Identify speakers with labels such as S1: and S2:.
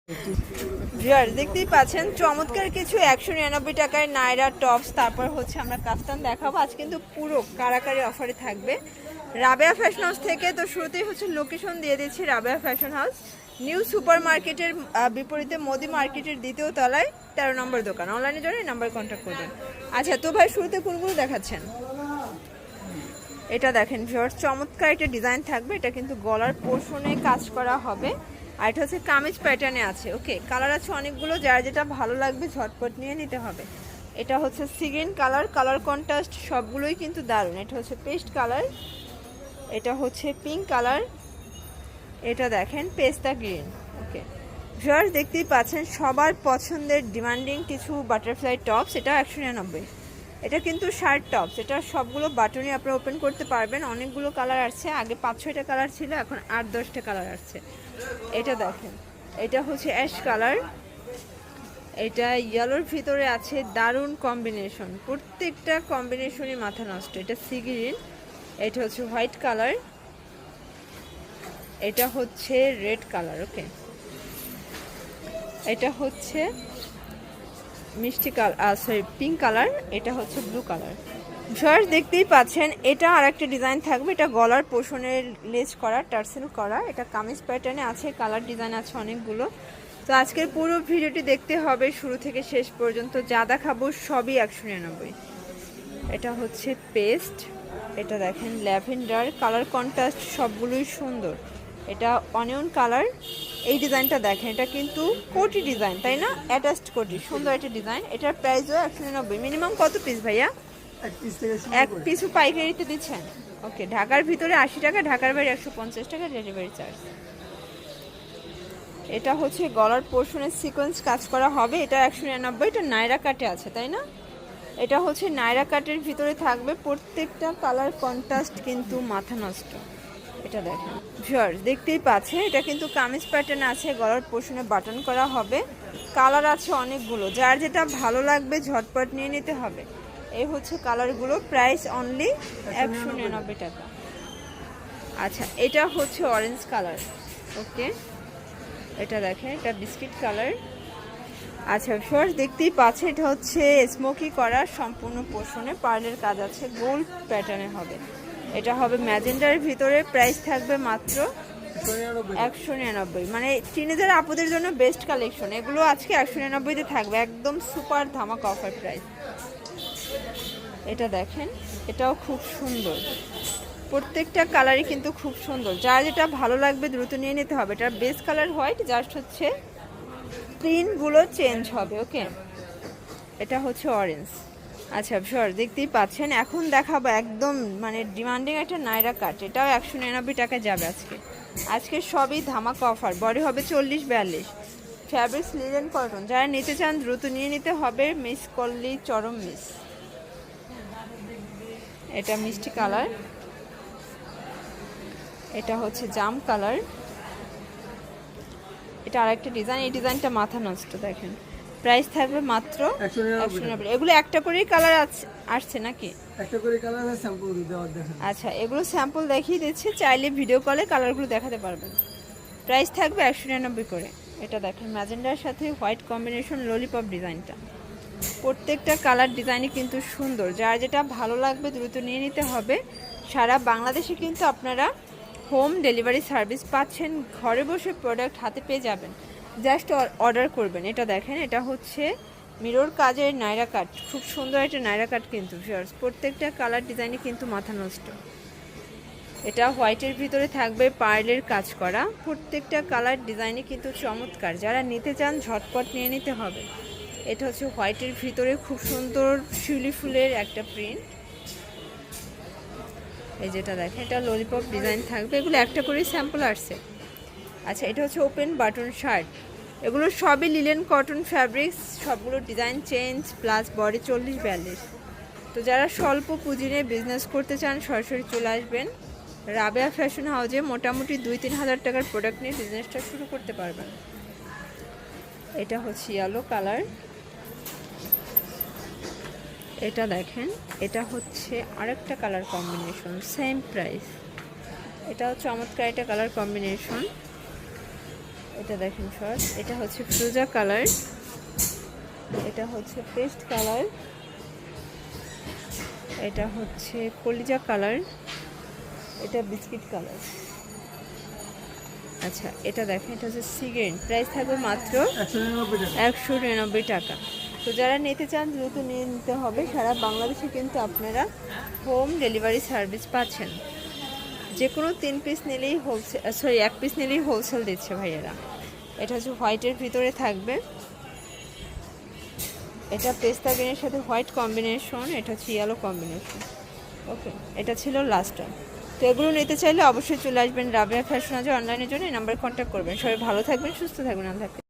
S1: Viewers দেখতেই পাচ্ছেন চমৎকার কিছু 199 টাকায় নায়রা টপস, তারপর হচ্ছে আমরা কাস্টম দেখাবো। আজ কিন্তু পুরো কারাকারি অফারে থাকবে রাবেয়া ফ্যাশন হাউস থেকে। তো শুরুতেই হচ্ছে লোকেশন দিয়ে দিচ্ছি, Rabeya fashion house new super মার্কেটের বিপরীতে মোদি মার্কেটের দ্বিতীয় তলায় 13 নম্বর দোকান। অনলাইনের জন্য এই নাম্বার কন্ট্যাক্ট করবেন। আচ্ছা তো ভাই শুরুতে কোনগুলো দেখাচ্ছেন? এটা দেখেন ভিউয়ার্স, চমৎকার একটা ডিজাইন থাকবে। এটা কিন্তু গলার পোর্শনে কাজ করা হবে, আর এটা হচ্ছে কামিজ প্যাটার্নে আছে। ওকে, কালার আছে অনেকগুলো, যার যেটা ভালো লাগবে ঝটপট নিয়ে নিতে হবে। এটা হচ্ছে সিগ্রিন কালার, কালার কন্ট্রাস্ট সবগুলোই কিন্তু দারুণ। এটা হচ্ছে পেস্ট কালার, এটা হচ্ছে পিঙ্ক কালার, এটা দেখেন পেস্তা গ্রিন। ওকে ভিউয়ার্স দেখতেই পাচ্ছেন সবার পছন্দের ডিমান্ডিং কিছু বাটারফ্লাই টপস। এটা 199। এটা কিন্তু শার্ট টপস, এটা সবগুলো বাটনই আপনারা ওপেন করতে পারবেন। অনেকগুলো কালার আসছে, আগে 5-6টা কালার ছিল, এখন 8-10টা কালার আসছে। এটা দেখেন, এটা হচ্ছে অ্যাশ কালার, এটা ইয়েলোর ভিতরে আছে, দারুণ কম্বিনেশন, প্রত্যেকটা কম্বিনেশনই মাথা নষ্ট। এটা সি গ্রিন, এটা হচ্ছে হোয়াইট কালার, এটা হচ্ছে রেড কালার। ওকে, এটা হচ্ছে মিষ্টি কালার, সরি পিঙ্ক কালার, এটা হচ্ছে ব্লু কালার। ভিউয়ার্স দেখতেই পাচ্ছেন এটা আর একটা ডিজাইন থাকবে। এটা গলার পোষণের লেস করা, টার্সেল করা, এটা কামিজ প্যাটার্নে আছে, কালার ডিজাইন আছে অনেকগুলো। তো আজকের পুরো ভিডিওটি দেখতে হবে শুরু থেকে শেষ পর্যন্ত, যা দেখাবো সবই 199। এটা হচ্ছে পেস্ট, এটা দেখেন ল্যাভেন্ডার, কালার কন্ট্রাস্ট সবগুলোই সুন্দর। এটা অনিয়ন কালার, এই ডিজাইনটা দেখেন, এটা কিন্তু কোটি ডিজাইন তাই না, অ্যাটাচড কোটি, সুন্দর একটা ডিজাইন। এটার প্রাইসও 199। মিনিমাম কত পিস ভাইয়া? এক পিসও পাইকারিতে দিচ্ছেন? ওকে, ঢাকার ভিতরে 80 টাকা, ঢাকার বাইরে 150 টাকা ডেলিভারি চার্জ। এটা হচ্ছে গলার পোর্শনের সিকোয়েন্স কাজ করা হবে, এটা 199। এটা নায়রা কাটে আছে তাই না? এটা হচ্ছে নায়রা কাটের ভিতরে থাকবে, প্রত্যেকটা কালার কন্ট্রাস্ট কিন্তু মাথা নষ্ট। এটা দেখেন ভিউয়ার্স দেখতেই পাচ্ছেন, এটা কিন্তু কামিজ প্যাটার্ন আছে, গলার পোর্শনে বাটন করা হবে, কালার আছে অনেকগুলো, যার যেটা ভালো লাগবে ঝটপট নিয়ে নিতে হবে। এই হচ্ছে কালারগুলো, প্রাইস অনলি 199 টাকা। আচ্ছা এটা হচ্ছে অরেঞ্জ কালার। ওকে, এটা দেখেন, এটা বিস্কিট কালার। আচ্ছা ফার্স্ট দেখতেই পাচ্ছে, এটা হচ্ছে স্মোকি করা, সম্পূর্ণ পোর্শনে পার্লের কাজ আছে, গোল্ড প্যাটার্নে হবে। এটা হবে ম্যাজেন্ডার ভিতরে, প্রাইস থাকবে মাত্র 199। মানে টিনেজার আপুদের জন্য বেস্ট কালেকশন, এগুলো আজকে 199-তে থাকবে, একদম সুপার ধামাকা অফার প্রাইস। এটা দেখেন, এটাও খুব সুন্দর, প্রত্যেকটা কালারই কিন্তু খুব সুন্দর, যার যেটা ভালো লাগবে দ্রুত নিয়ে নিতে হবে। এটার বেস কালার হোয়াইট, জাস্ট হচ্ছে প্রিন্টগুলো চেঞ্জ হবে। ওকে, এটা হচ্ছে অরেঞ্জ। আচ্ছা ভিউয়ার দেখতেই পাচ্ছেন, এখন দেখাবো একদম মানে ডিমান্ডিং একটা নায়রা কাট, এটাও 199 টাকা যাবে আজকে। আজকে সবই ধামাকা অফার, বডি হবে 40-42, ফ্যাব্রিক্স লিনেন কটন, যারা নিতে চান দ্রুত নিয়ে নিতে হবে, মিস করলেই চরম মিস। এটা মিষ্টি কালার, এটা হচ্ছে জাম কালার, এটা আরেকটা ডিজাইন, এই ডিজাইনটা মাথা নষ্ট। দেখেন প্রাইস থাকবে মাত্র 199। এগুলো একটা করেই কালার আসছে নাকি?
S2: একটা করে কালার আছে, স্যাম্পল দেওয়ার দেখেন।
S1: আচ্ছা এগুলো স্যাম্পল দেখিয়ে দিচ্ছি, চাইলে ভিডিও কলে কালারগুলো দেখাতে পারবেন। প্রাইস থাকবে 199 করে। এটা দেখেন ম্যাজেন্ডার সাথে হোয়াইট কম্বিনেশন ললিপপ ডিজাইনটা, প্রত্যেকটা কালার ডিজাইনই কিন্তু সুন্দর, যার যেটা ভালো লাগবে দ্রুত নিয়ে নিতে হবে। সারা বাংলাদেশে কিন্তু আপনারা হোম ডেলিভারি সার্ভিস পাচ্ছেন, ঘরে বসে প্রোডাক্ট হাতে পেয়ে যাবেন, জাস্ট অর্ডার করবেন। এটা দেখেন, এটা হচ্ছে মিরর কাজের নায়রা কাট, খুব সুন্দর একটা নায়রা কাট কিন্তু ভিউয়ার্স, প্রত্যেকটা কালার ডিজাইনে কিন্তু মাথা নষ্ট। এটা হোয়াইটের ভিতরে থাকবে পার্লের কাজ করা, প্রত্যেকটা কালার ডিজাইনে কিন্তু চমৎকার, যারা নিতে চান ঝটপট নিয়ে নিতে হবে। এটা হচ্ছে হোয়াইটের ভিতরে খুব সুন্দর শিউলি ফুলের একটা প্রিন্ট, এই যেটা দেখেন, এটা ললিপপ ডিজাইন থাকবে, এগুলো একটা করে স্যাম্পল আসছে। আচ্ছা এটা হচ্ছে ওপেন বাটন শার্ট, এগুলো সবই লিলেন কটন ফ্যাব্রিক্স, সবগুলো ডিজাইন চেঞ্জ, প্লাস বডি 40-42। তো যারা স্বল্প পুঁজি নিয়ে বিজনেস করতে চান সরাসরি চলে আসবেন রাবেয়া ফ্যাশন হাউসে, মোটামুটি 2-3 হাজার টাকার প্রোডাক্ট নিয়ে বিজনেসটা শুরু করতে পারবেন। এটা হচ্ছে ইয়েলো কালার, এটা দেখেন, এটা হচ্ছে আরেকটা কালার কম্বিনেশন, সেম প্রাইস, এটাও চমৎকার একটা কালার কম্বিনেশন। এটা দেখেন শর্ট, এটা হচ্ছে ফ্রোজা কালার, এটা হচ্ছে পেস্ট কালার, এটা হচ্ছে কলিজা কালার, এটা বিস্কিট কালার। আচ্ছা এটা দেখেন, এটা হচ্ছে সিগ্রিন, প্রাইস থাকবে মাত্র 199 টাকা। তো যারা নিতে চান দ্রুত নিয়ে নিতে হবে। সারা বাংলাদেশে কিন্তু আপনারা হোম ডেলিভারি সার্ভিস পাচ্ছেন। যে কোনো 3 পিস নিলেই হোলসেল, সরি 1 পিস নিলেই হোলসেল দিচ্ছে ভাইয়েরা। এটা হচ্ছে হোয়াইটের ভিতরে থাকবে, এটা পেস্তা গ্রিনের সাথে হোয়াইট কম্বিনেশন, এটা হচ্ছে ইয়েলো কম্বিনেশন। ওকে, এটা ছিল লাস্ট টাইম। তো এগুলো নিতে চাইলে অবশ্যই চলে আসবেন রাবেয়া ফ্যাশন হাউসে অনলাইনের জন্য, এই নাম্বারে কন্ট্যাক্ট করবেন। সবাই ভালো থাকবেন, সুস্থ থাকবেন, আল্লাহ হাফেজ।